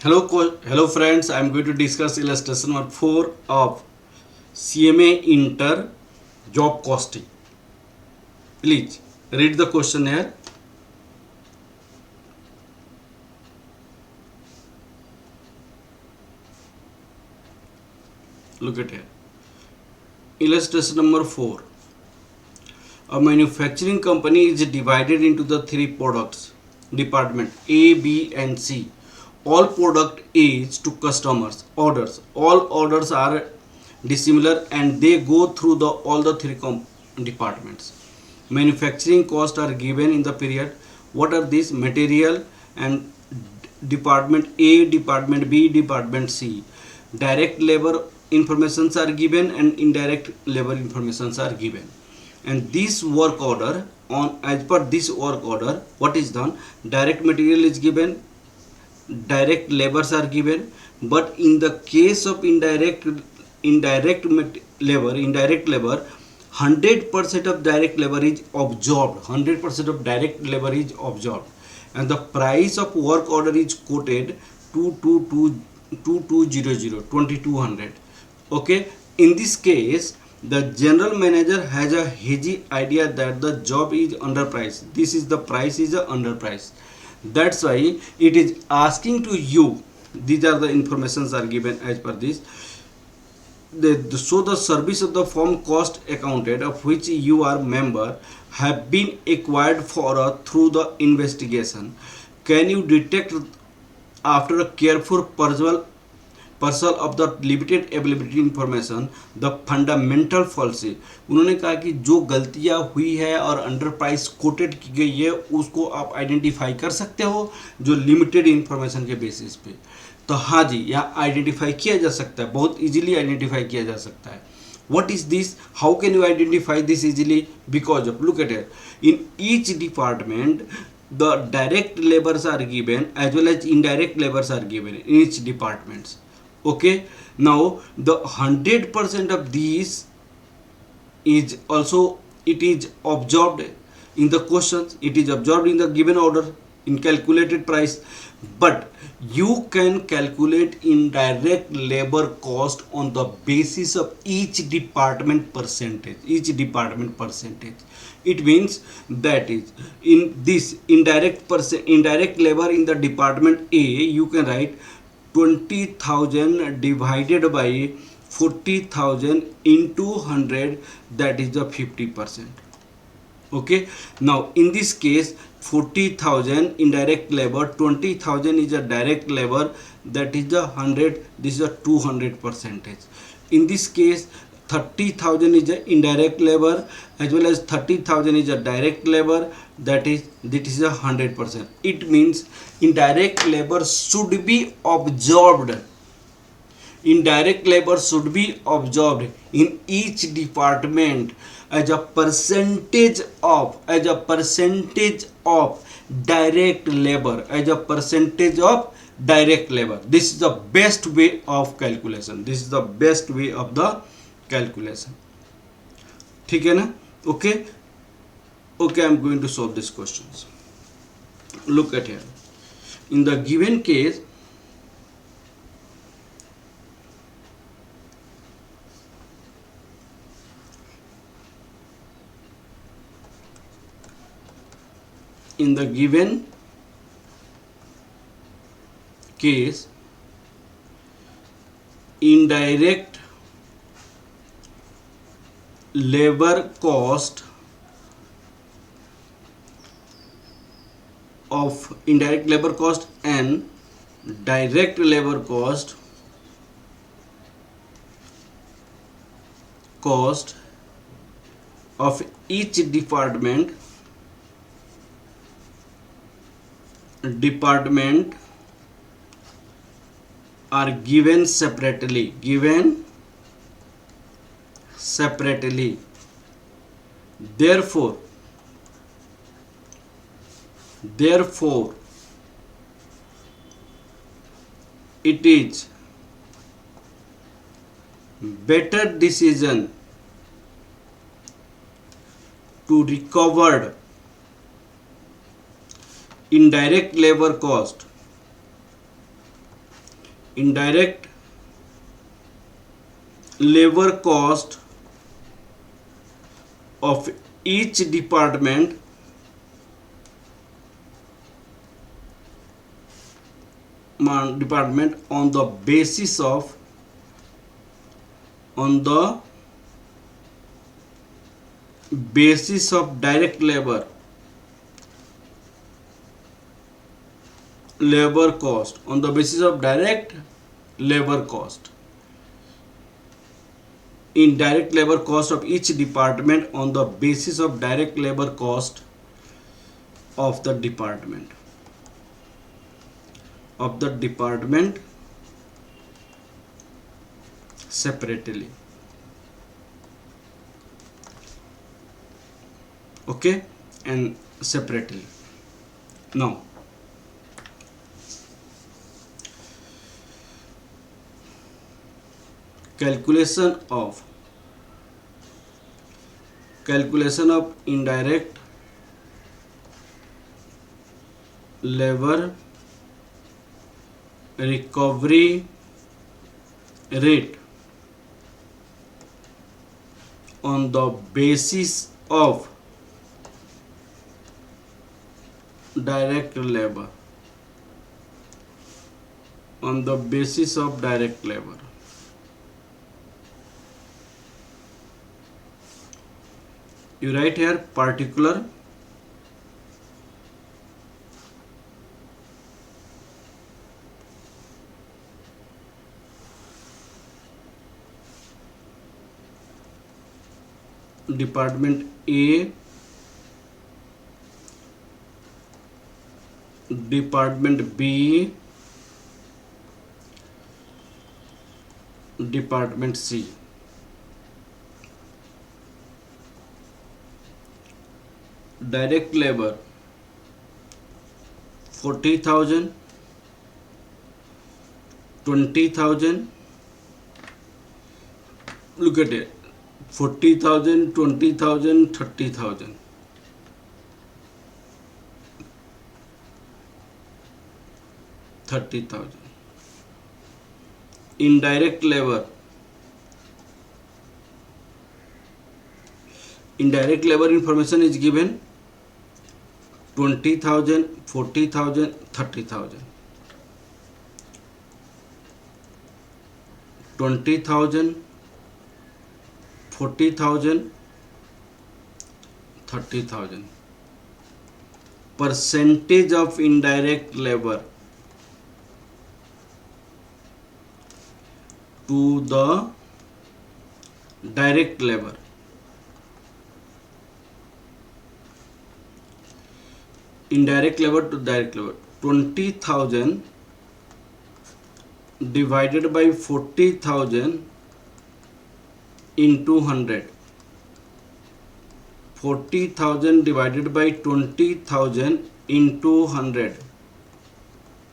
Hello friends. I am going to discuss illustration number 4 of CMA Inter job costing. Please read the question here. Look at here. Illustration number 4. A manufacturing company is divided into the three products department A, B and C. All product is to customers orders. All orders are dissimilar and they go through the all the three departments. Manufacturing costs are given in the period. What are these? Material and department A, department B, department C. Direct labor informations are given and indirect labor informations are given. And this work order, on as per this work order, what is done? Direct material is given, direct labors are given, but in the case of indirect labor 100% of direct labor is absorbed. 100% of direct labor is absorbed and the price of work order is quoted 2200. Okay, in this case the general manager has a hazy idea that the job is underpriced. This is the price is underpriced. That's why it is asking to you. These are the informations are given as per this. So the service of the firm cost accounted of which you are member have been acquired for through the investigation. Can you detect after a careful पर्सल of the limited availability information the fundamental falsies. उन्होंने कहा कि जो गलतियां हुई है और under price coated की गई है उसको आप आइडेंटिफाई कर सकते हो जो लिमिटेड इंफॉर्मेशन के बेसिस पे. तो हाँ जी, यहाँ आइडेंटिफाई किया जा सकता है, बहुत इजीली आइडेंटिफाई किया जा सकता है. What is this? How can you identify this easily? Because of, look at it, in each department the direct labors are given as well as indirect labors are given in each departments. Okay, now the 100% of these is also, it is absorbed in the questions, it is absorbed in the given order in calculated price, but you can calculate indirect labor cost on the basis of each department percentage. It means that is in this indirect labor in the department A, you can write 20,000 divided by 40,000 into 100, that is the 50%. Okay, now in this case 40,000 indirect labor, 20,000 is a direct labor, that is the 100, this is a 200 percentage. In this case 30,000 is a indirect labor as well as 30,000 is a direct labor, that is 100%. It means indirect labor should be absorbed. Indirect labor should be absorbed in each department as a percentage of direct labor, as a percentage of direct labor. This is the best way of calculation. This is the best way of the calculation. ठीक है ना? Okay. Okay, I'm going to solve these questions. Look at here. In the given case, indirect labor cost of indirect labor cost and direct labor cost of each department are given separately. Therefore it is better decision to recover indirect labor cost indirect labor cost of each department on the basis of direct labor cost on the basis of direct labor cost indirect labor cost of each department on the basis of direct labor cost of the department separately. Okay, and separately. Now calculation of indirect labor recovery rate on the basis of direct labor you write here particular department A, department B, department C. Direct labor 40,000, 20,000. Look at it, 40,000, 20,000, 30,000. Indirect labor information is given 20,000, 40,000, 30,000. 20,000, 40,000, 30,000. Percentage of indirect labor to the direct labor. Indirect labor to direct labor. 20,000 divided by 40,000 into 100. 40,000 divided by 20,000 into 100.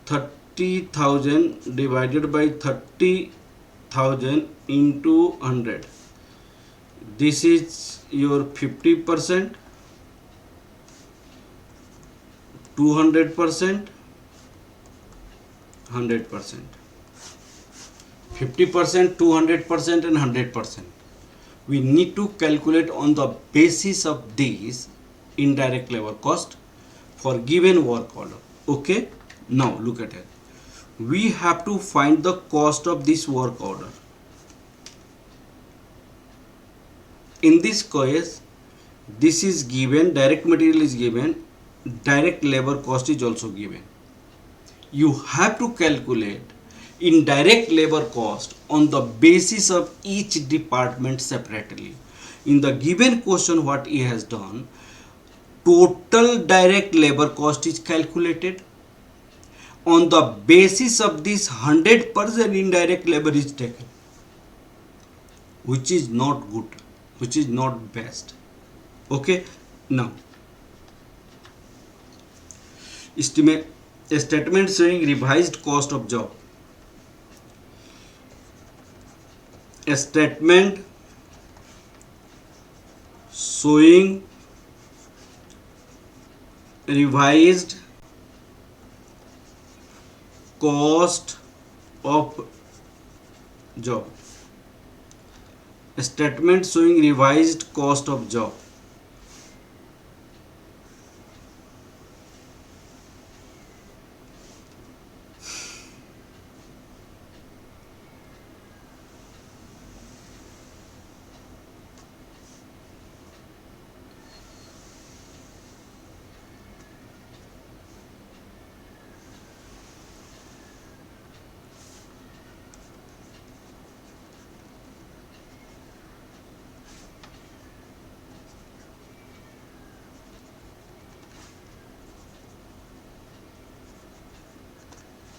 30,000 divided by 30,000 into 100. This is your 50%, 200%, 100%. 50%, 200%, and 100%. We need to calculate on the basis of these indirect labor cost for given work order. Okay, now look at it. We have to find the cost of this work order. In this case, this is given, direct material is given, direct labor cost is also given. You have to calculate indirect labor cost on the basis of each department separately. In the given question, what he has done, total direct labor cost is calculated. On the basis of this 100% indirect labor is taken, which is not good, which is not best. Okay, now estimate a statement showing revised cost of job. A statement showing revised cost of job. A statement showing revised cost of job.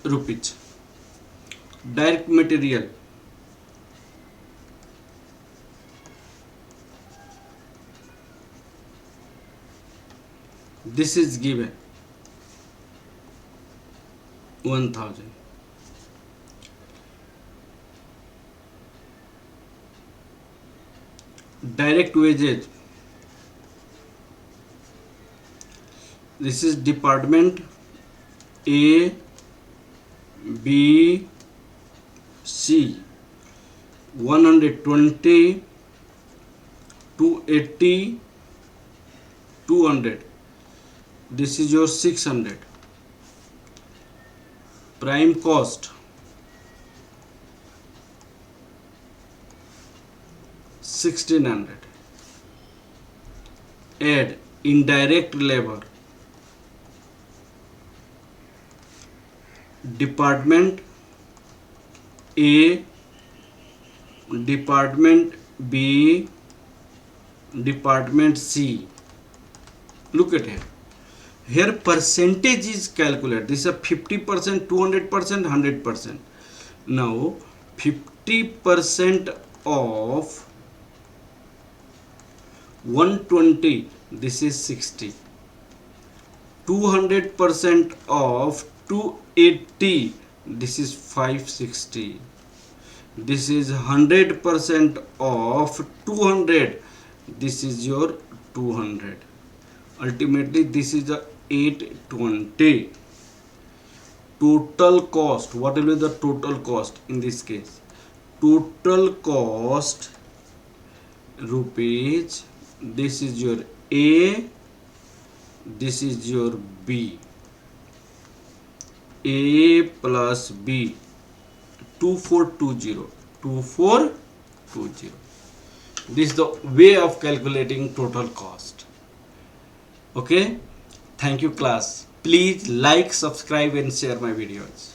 Rupees. Direct material. This is given 1000. Direct wages. This is department A, B, C. 120, 280, 200. This is your 600. Prime cost 1600. Add indirect labor. Department A, Department B, Department C. Look at here. Here percentage is calculated. This is a 50%, 200%, 100%. Now 50% of 120, this is 60. 200% of 280, this is 560. This is 100% of 200, this is your 200. Ultimately this is the 820. Total cost, what will be the total cost in this case? Total cost rupees, this is your A, this is your B. A plus B, 2420. 2420. This is the way of calculating total cost. Okay, thank you class. Please like, subscribe and share my videos.